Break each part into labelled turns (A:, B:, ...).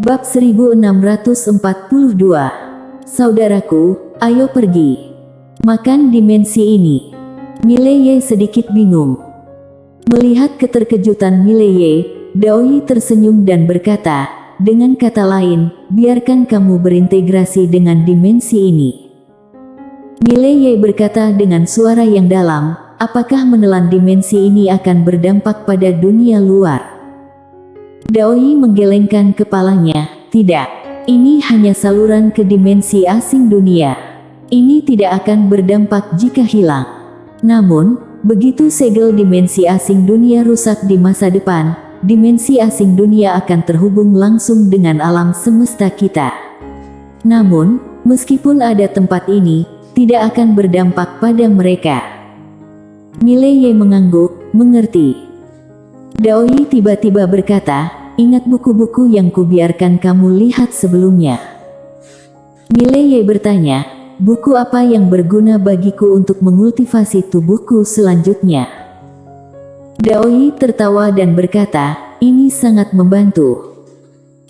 A: Bab 1642. Saudaraku, ayo pergi. Makan dimensi ini. Mileye sedikit bingung. Melihat keterkejutan Mileye, Daoyi tersenyum dan berkata, dengan kata lain, biarkan kamu berintegrasi dengan dimensi ini. Mileye berkata dengan suara yang dalam, apakah menelan dimensi ini akan berdampak pada dunia luar? Daoyi menggelengkan kepalanya, tidak. Ini hanya saluran ke dimensi asing dunia. Ini tidak akan berdampak jika hilang. Namun, begitu segel dimensi asing dunia rusak di masa depan, dimensi asing dunia akan terhubung langsung dengan alam semesta kita. Namun, meskipun ada tempat ini, tidak akan berdampak pada mereka. Mileye mengangguk, mengerti. Daoyi tiba-tiba berkata, ingat buku-buku yang kubiarkan kamu lihat sebelumnya. Mileye bertanya, buku apa yang berguna bagiku untuk mengultivasi tubuhku selanjutnya? Daoyi tertawa dan berkata, ini sangat membantu.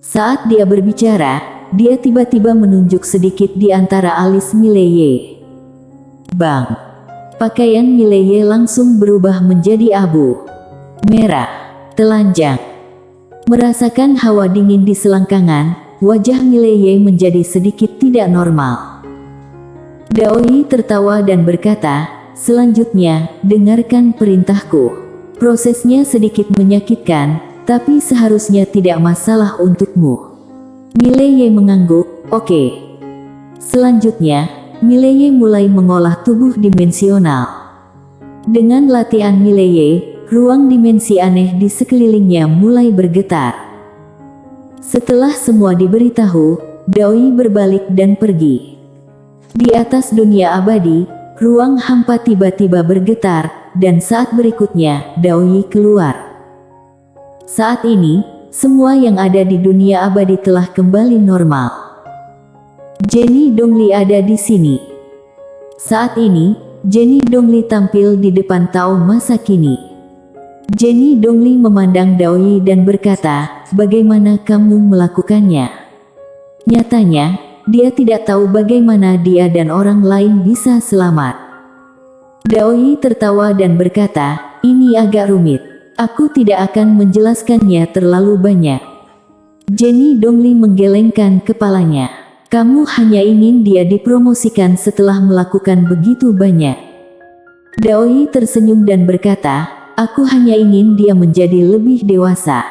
A: Saat dia berbicara, dia tiba-tiba menunjuk sedikit di antara alis Mileye. Bang! Pakaian Mileye langsung berubah menjadi abu. Merah, telanjang. Merasakan hawa dingin di selangkangan, wajah Mileye menjadi sedikit tidak normal. Daoyi tertawa dan berkata, selanjutnya, dengarkan perintahku. Prosesnya sedikit menyakitkan, tapi seharusnya tidak masalah untukmu. Mileye mengangguk, oke. Selanjutnya, Mileye mulai mengolah tubuh dimensional. Dengan latihan Mileye, ruang dimensi aneh di sekelilingnya mulai bergetar. Setelah semua diberitahu, Daoyi berbalik dan pergi. Di atas dunia abadi, ruang hampa tiba-tiba bergetar, dan saat berikutnya, Daoyi keluar. Saat ini, semua yang ada di dunia abadi telah kembali normal. Jenny Dongli ada di sini. Saat ini, Jenny Dongli tampil di depan Tao masa kini. Jenny Dongli memandang Daoyi dan berkata, bagaimana kamu melakukannya? Nyatanya, dia tidak tahu bagaimana dia dan orang lain bisa selamat. Daoyi tertawa dan berkata, ini agak rumit. Aku tidak akan menjelaskannya terlalu banyak. Jenny Dongli menggelengkan kepalanya. Kamu hanya ingin dia dipromosikan setelah melakukan begitu banyak. Daoyi tersenyum dan berkata, aku hanya ingin dia menjadi lebih dewasa.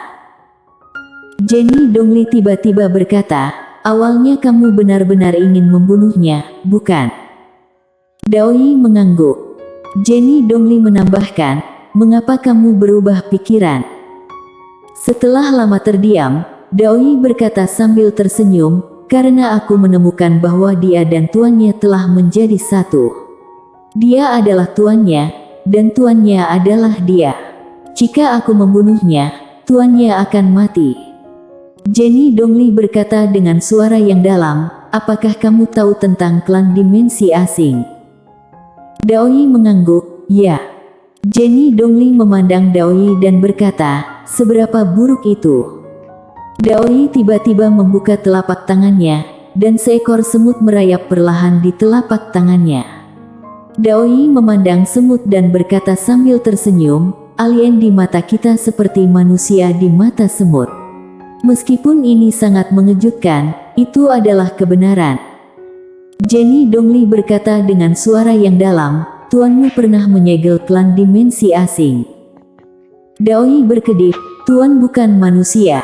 A: Jenny Dongli tiba-tiba berkata, awalnya kamu benar-benar ingin membunuhnya, bukan? Daoyi mengangguk. Jenny Dongli menambahkan, mengapa kamu berubah pikiran? Setelah lama terdiam, Daoyi berkata sambil tersenyum, karena aku menemukan bahwa dia dan tuannya telah menjadi satu. Dia adalah tuannya, dan tuannya adalah dia. Jika aku membunuhnya, tuannya akan mati. Jenny Dongli berkata dengan suara yang dalam, apakah kamu tahu tentang klan dimensi asing? Daoyi mengangguk, ya. Jenny Dongli memandang Daoyi dan berkata, seberapa buruk itu? Daoyi tiba-tiba membuka telapak tangannya, dan seekor semut merayap perlahan di telapak tangannya. Daoyi memandang semut dan berkata sambil tersenyum, alien di mata kita seperti manusia di mata semut. Meskipun ini sangat mengejutkan, itu adalah kebenaran. Jenny Dongli berkata dengan suara yang dalam, tuanmu pernah menyegel klan dimensi asing. Daoyi berkedip, tuan bukan manusia.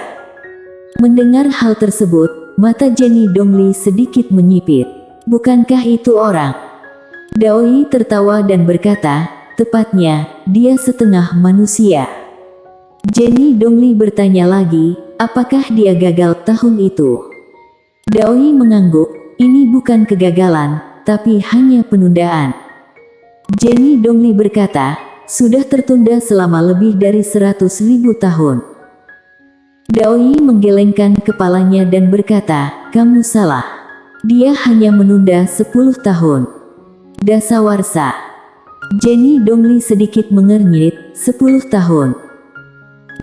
A: Mendengar hal tersebut, mata Jenny Dongli sedikit menyipit. Bukankah itu orang? Daoyi tertawa dan berkata, tepatnya, dia setengah manusia. Jenny Dongli bertanya lagi, apakah dia gagal tahun itu? Daoyi mengangguk, ini bukan kegagalan, tapi hanya penundaan. Jenny Dongli berkata, sudah tertunda selama lebih dari 100.000 tahun. Daoyi menggelengkan kepalanya dan berkata, kamu salah. Dia hanya menunda 10 tahun. Dasawarsa. Jenny Dongli sedikit mengernyit, 10 tahun.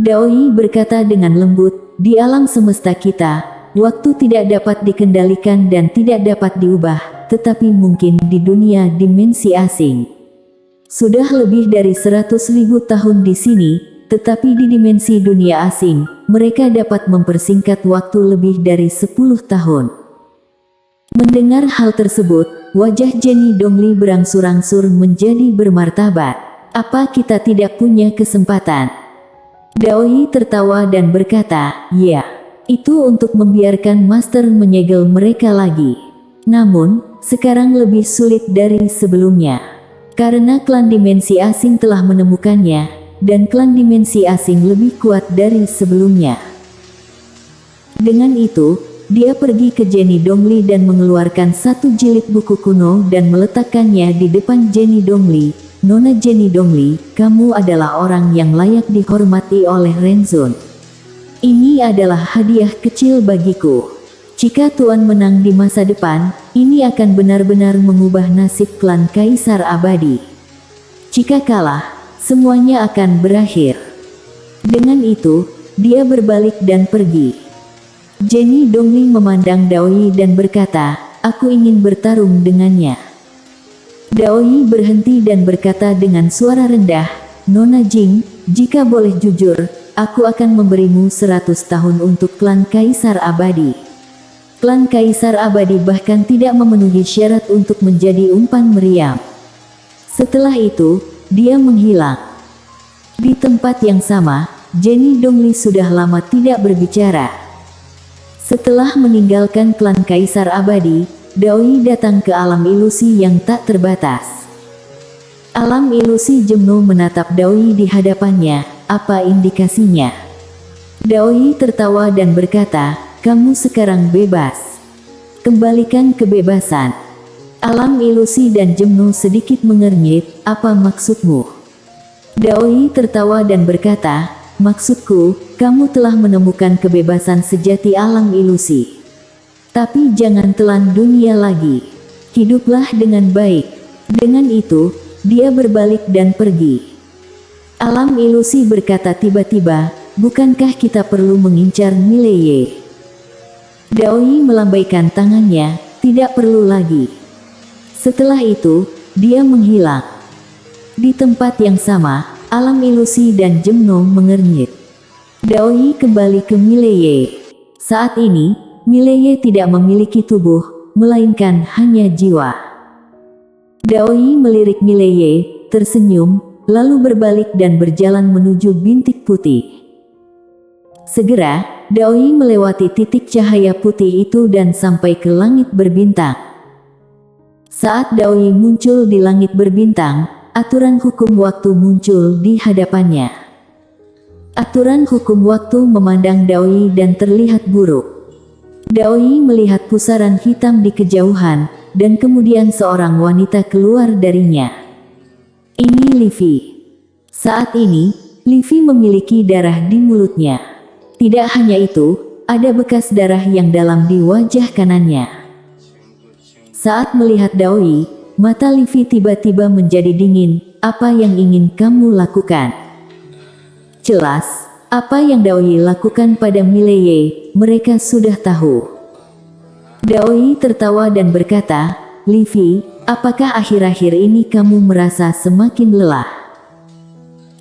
A: Daoyi berkata dengan lembut, di alam semesta kita, waktu tidak dapat dikendalikan dan tidak dapat diubah, tetapi mungkin di dunia dimensi asing. Sudah lebih dari 100.000 tahun di sini, tetapi di dimensi dunia asing, mereka dapat mempersingkat waktu lebih dari 10 tahun. Mendengar hal tersebut, wajah Jenny Dongli berangsur-angsur menjadi bermartabat. Apa kita tidak punya kesempatan? Daoyi tertawa dan berkata, ya, itu untuk membiarkan Master menyegel mereka lagi. Namun, sekarang lebih sulit dari sebelumnya. Karena klan dimensi asing telah menemukannya, dan klan dimensi asing lebih kuat dari sebelumnya. Dengan itu, dia pergi ke Jenny Dongli dan mengeluarkan satu jilid buku kuno dan meletakkannya di depan Jenny Dongli. Nona Jenny Dongli, kamu adalah orang yang layak dihormati oleh Renzon. Ini adalah hadiah kecil bagiku. Jika Tuan menang di masa depan, ini akan benar-benar mengubah nasib klan Kaisar Abadi. Jika kalah, semuanya akan berakhir. Dengan itu, dia berbalik dan pergi. Jenny Dongli memandang Daoyi dan berkata, aku ingin bertarung dengannya. Daoyi berhenti dan berkata dengan suara rendah, Nona Jing, jika boleh jujur, aku akan memberimu 100 tahun untuk klan Kaisar Abadi. Klan Kaisar Abadi bahkan tidak memenuhi syarat untuk menjadi umpan meriam. Setelah itu, dia menghilang. Di tempat yang sama, Jenny Dongli sudah lama tidak berbicara. Setelah meninggalkan klan Kaisar Abadi, Daoyi datang ke alam ilusi yang tak terbatas. Alam ilusi Jemno menatap Daoyi di hadapannya, apa indikasinya? Daoyi tertawa dan berkata, kamu sekarang bebas. Kembalikan kebebasan. Alam ilusi dan Jemno sedikit mengernyit, apa maksudmu? Daoyi tertawa dan berkata, maksudku, kamu telah menemukan kebebasan sejati alam ilusi. Tapi jangan telan dunia lagi. Hiduplah dengan baik. Dengan itu, dia berbalik dan pergi. Alam ilusi berkata tiba-tiba, bukankah kita perlu mengincar Mileye? Daoyi melambaikan tangannya, tidak perlu lagi. Setelah itu, dia menghilang. Di tempat yang sama, alam ilusi dan Jemno mengernyit. Daoyi kembali ke Mileye. Saat ini, Mileye tidak memiliki tubuh, melainkan hanya jiwa. Daoyi melirik Mileye, tersenyum, lalu berbalik dan berjalan menuju bintik putih. Segera, Daoyi melewati titik cahaya putih itu dan sampai ke langit berbintang. Saat Daoyi muncul di langit berbintang, aturan hukum waktu muncul di hadapannya. Aturan hukum waktu memandang Daoyi dan terlihat buruk. Daoyi melihat pusaran hitam di kejauhan, dan kemudian seorang wanita keluar darinya. Ini Livi. Saat ini, Livi memiliki darah di mulutnya. Tidak hanya itu, ada bekas darah yang dalam di wajah kanannya. Saat melihat Daoyi, mata Livi tiba-tiba menjadi dingin. Apa yang ingin kamu lakukan? Jelas, apa yang Daoyi lakukan pada Mileye, mereka sudah tahu. Daoyi tertawa dan berkata, Livi, apakah akhir-akhir ini kamu merasa semakin lelah?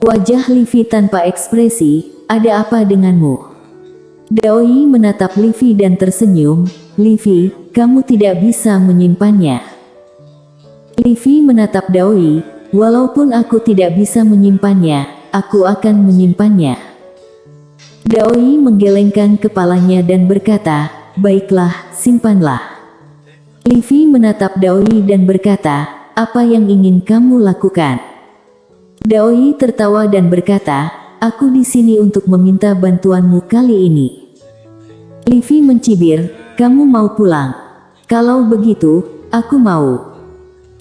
A: Wajah Livi tanpa ekspresi, ada apa denganmu? Daoyi menatap Livi dan tersenyum, Livi, kamu tidak bisa menyimpannya. Livi menatap Daoyi, walaupun aku tidak bisa menyimpannya, aku akan menyimpannya. Daoyi menggelengkan kepalanya dan berkata, baiklah, simpanlah. Livi menatap Daoyi dan berkata, apa yang ingin kamu lakukan? Daoyi tertawa dan berkata, aku di sini untuk meminta bantuanmu kali ini. Livi mencibir, kamu mau pulang? Kalau begitu, aku mau.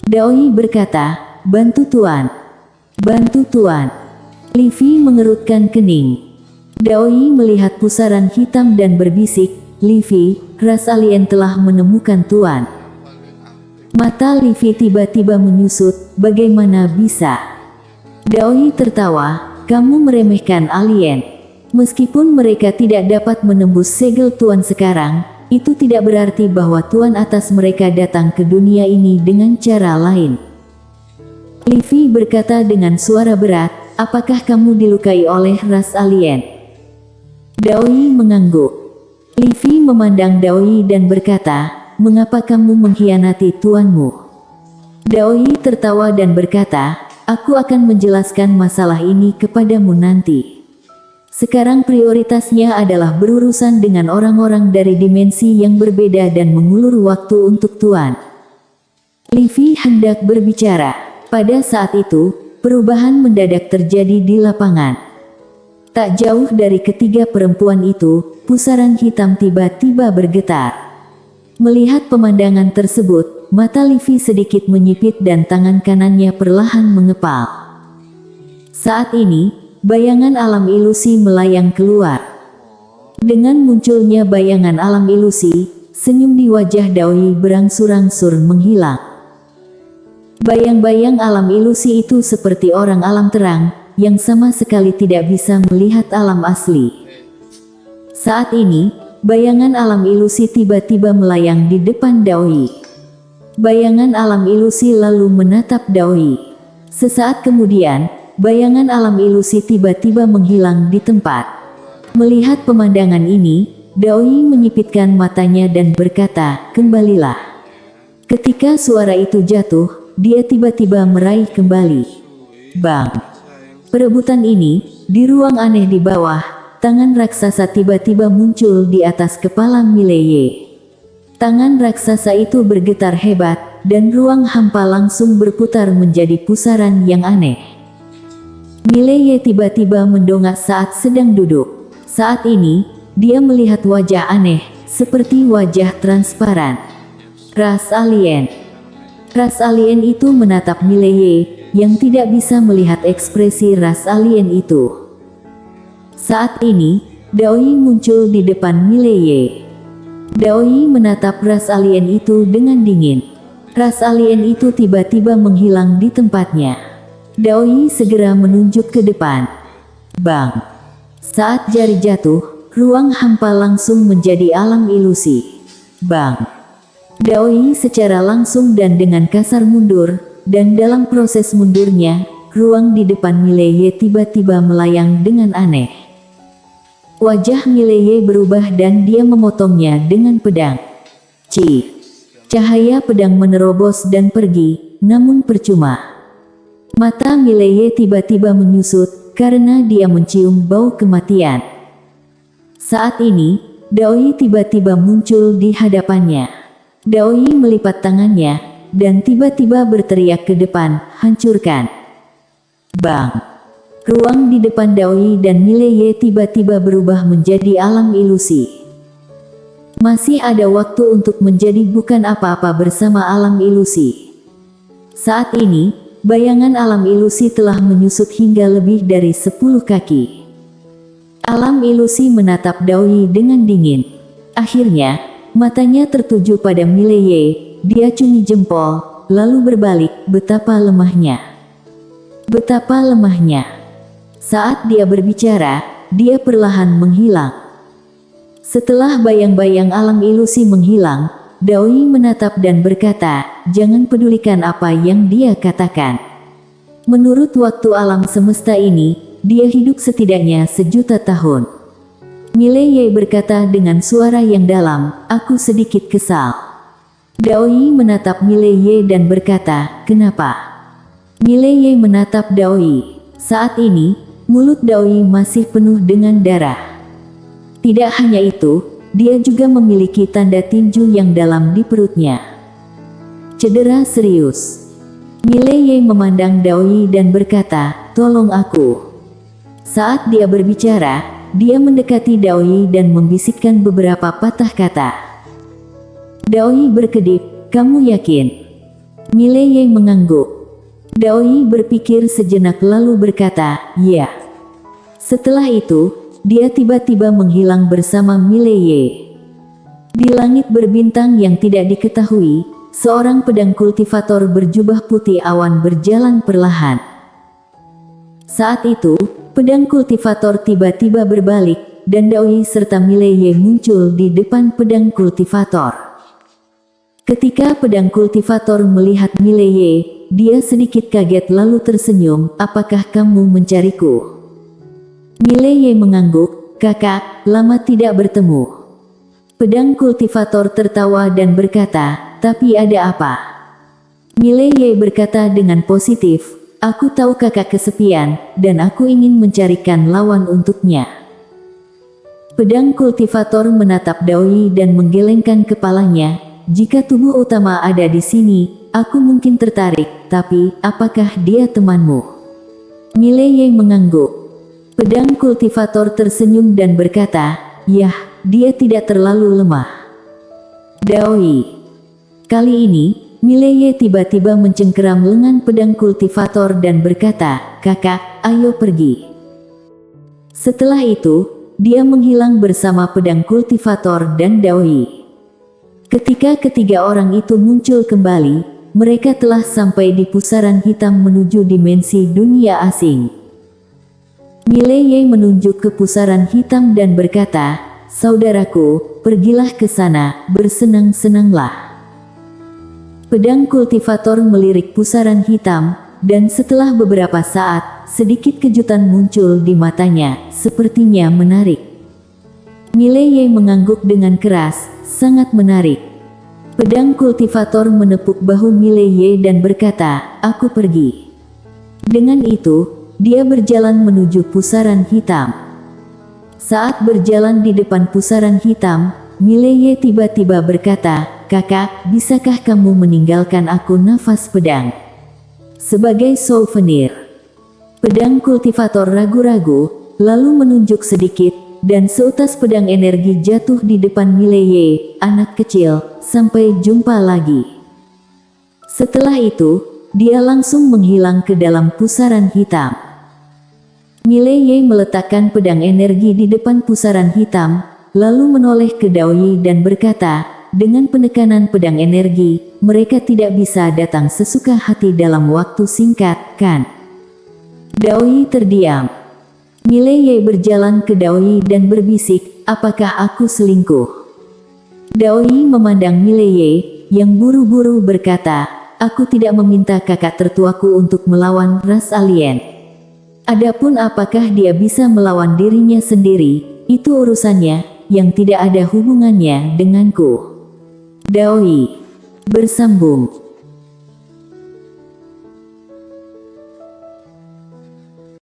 A: Daoyi berkata, bantu Tuan. Bantu Tuan. Livi mengerutkan kening. Daoyi melihat pusaran hitam dan berbisik, Livi, ras alien telah menemukan Tuan. Mata Livi tiba-tiba menyusut, bagaimana bisa? Daoyi tertawa, kamu meremehkan alien. Meskipun mereka tidak dapat menembus segel Tuan sekarang, itu tidak berarti bahwa Tuan atas mereka datang ke dunia ini dengan cara lain. Livy berkata dengan suara berat, apakah kamu dilukai oleh ras alien? Daoi mengangguk. Livy memandang Daoi dan berkata, mengapa kamu mengkhianati tuanmu? Daoi tertawa dan berkata, aku akan menjelaskan masalah ini kepadamu nanti. Sekarang prioritasnya adalah berurusan dengan orang-orang dari dimensi yang berbeda dan mengulur waktu untuk Tuan. Livy hendak berbicara. Pada saat itu, perubahan mendadak terjadi di lapangan. Tak jauh dari ketiga perempuan itu, pusaran hitam tiba-tiba bergetar. Melihat pemandangan tersebut, mata Livy sedikit menyipit dan tangan kanannya perlahan mengepal. Saat ini, bayangan alam ilusi melayang keluar. Dengan munculnya bayangan alam ilusi, senyum di wajah Daoi berangsur-angsur menghilang. Bayang-bayang alam ilusi itu seperti orang alam terang, yang sama sekali tidak bisa melihat alam asli. Saat ini, bayangan alam ilusi tiba-tiba melayang di depan Daoi. Bayangan alam ilusi lalu menatap Daoi. Sesaat kemudian, bayangan alam ilusi tiba-tiba menghilang di tempat. Melihat pemandangan ini, Daoi menyipitkan matanya dan berkata, kembalilah. Ketika suara itu jatuh, dia tiba-tiba meraih kembali. Bang! Perebutan ini, di ruang aneh di bawah, tangan raksasa tiba-tiba muncul di atas kepala Mileye. Tangan raksasa itu bergetar hebat, dan ruang hampa langsung berputar menjadi pusaran yang aneh. Mileye tiba-tiba mendongak saat sedang duduk. Saat ini, dia melihat wajah aneh, seperti wajah transparan. Ras alien. Ras alien itu menatap Mileye, yang tidak bisa melihat ekspresi ras alien itu. Saat ini, Daoi muncul di depan Mileye. Daoi menatap ras alien itu dengan dingin. Ras alien itu tiba-tiba menghilang di tempatnya. Daoi segera menunjuk ke depan. Bang! Saat jari jatuh, ruang hampa langsung menjadi alam ilusi. Bang! Daoi secara langsung dan dengan kasar mundur, dan dalam proses mundurnya, ruang di depan Mileye tiba-tiba melayang dengan aneh. Wajah Mileye berubah dan dia memotongnya dengan pedang. Cahaya pedang menerobos dan pergi, namun percuma. Mata Mileye tiba-tiba menyusut, karena dia mencium bau kematian. Saat ini, Daoi tiba-tiba muncul di hadapannya. Daoi melipat tangannya, dan tiba-tiba berteriak ke depan, hancurkan. Bang! Ruang di depan Daoi dan Mileye tiba-tiba berubah menjadi alam ilusi. Masih ada waktu untuk menjadi bukan apa-apa bersama alam ilusi. Saat ini, bayangan alam ilusi telah menyusut hingga lebih dari 10 kaki. Alam ilusi menatap Daoi dengan dingin. Akhirnya, matanya tertuju pada Mileye, dia cumi jempol, lalu berbalik, betapa lemahnya. Betapa lemahnya. Saat dia berbicara, dia perlahan menghilang. Setelah bayang-bayang alam ilusi menghilang, Daoi menatap dan berkata, jangan pedulikan apa yang dia katakan. Menurut waktu alam semesta ini, dia hidup setidaknya 1.000.000 tahun. Mileye berkata dengan suara yang dalam, aku sedikit kesal. Daoi menatap Mileye dan berkata, kenapa? Mileye menatap Daoi. Saat ini, mulut Daoi masih penuh dengan darah. Tidak hanya itu, dia juga memiliki tanda tinju yang dalam di perutnya. Cedera serius. Mileye memandang Daoi dan berkata, tolong aku. Saat dia berbicara, dia mendekati Daoi dan membisikkan beberapa patah kata. Daoi berkedip, kamu yakin? Mileye mengangguk. Daoi berpikir sejenak lalu berkata, ya. Setelah itu, dia tiba-tiba menghilang bersama Mileye. Di langit berbintang yang tidak diketahui, seorang pedang kultivator berjubah putih awan berjalan perlahan. Saat itu, pedang kultivator tiba-tiba berbalik, dan Daoyi serta Mileye muncul di depan pedang kultivator. Ketika pedang kultivator melihat Mileye, dia sedikit kaget lalu tersenyum, "Apakah kamu mencariku?" Mileye mengangguk, "Kakak, lama tidak bertemu." Pedang kultivator tertawa dan berkata, "Tapi ada apa?" Mileye berkata dengan positif, "Aku tahu kakak kesepian, dan aku ingin mencarikan lawan untuknya." Pedang kultivator menatap Daoyi dan menggelengkan kepalanya, "Jika tubuh utama ada di sini, aku mungkin tertarik, tapi apakah dia temanmu?" Mileye mengangguk. Pedang kultivator tersenyum dan berkata, "Yah, dia tidak terlalu lemah." Daoyi. Kali ini, Mileye tiba-tiba mencengkeram lengan pedang kultivator dan berkata, "Kakak, ayo pergi." Setelah itu, dia menghilang bersama pedang kultivator dan Daoyi. Ketika ketiga orang itu muncul kembali, mereka telah sampai di pusaran hitam menuju dimensi dunia asing. Mileye menunjuk ke pusaran hitam dan berkata, "Saudaraku, pergilah ke sana, bersenang-senanglah." Pedang kultivator melirik pusaran hitam, dan setelah beberapa saat, sedikit kejutan muncul di matanya, sepertinya menarik. Mileye mengangguk dengan keras, "Sangat menarik." Pedang kultivator menepuk bahu Mileye dan berkata, "Aku pergi." Dengan itu, dia berjalan menuju pusaran hitam. Saat berjalan di depan pusaran hitam, Mileye tiba-tiba berkata, "Kakak, bisakah kamu meninggalkan aku nafas pedang sebagai souvenir?" Pedang kultivator ragu-ragu, lalu menunjuk sedikit, dan seutas pedang energi jatuh di depan Mileye, "Anak kecil, sampai jumpa lagi." Setelah itu, dia langsung menghilang ke dalam pusaran hitam. Mileye meletakkan pedang energi di depan pusaran hitam, lalu menoleh ke Daoyi dan berkata, "Dengan penekanan pedang energi, mereka tidak bisa datang sesuka hati dalam waktu singkat, kan?" Daoyi terdiam. Mileye berjalan ke Daoyi dan berbisik, "Apakah aku selingkuh?" Daoyi memandang Mileye, yang buru-buru berkata, "Aku tidak meminta kakak tertuaku untuk melawan ras alien. Adapun apakah dia bisa melawan dirinya sendiri, itu urusannya, yang tidak ada hubungannya denganku." Daoyi bersambung.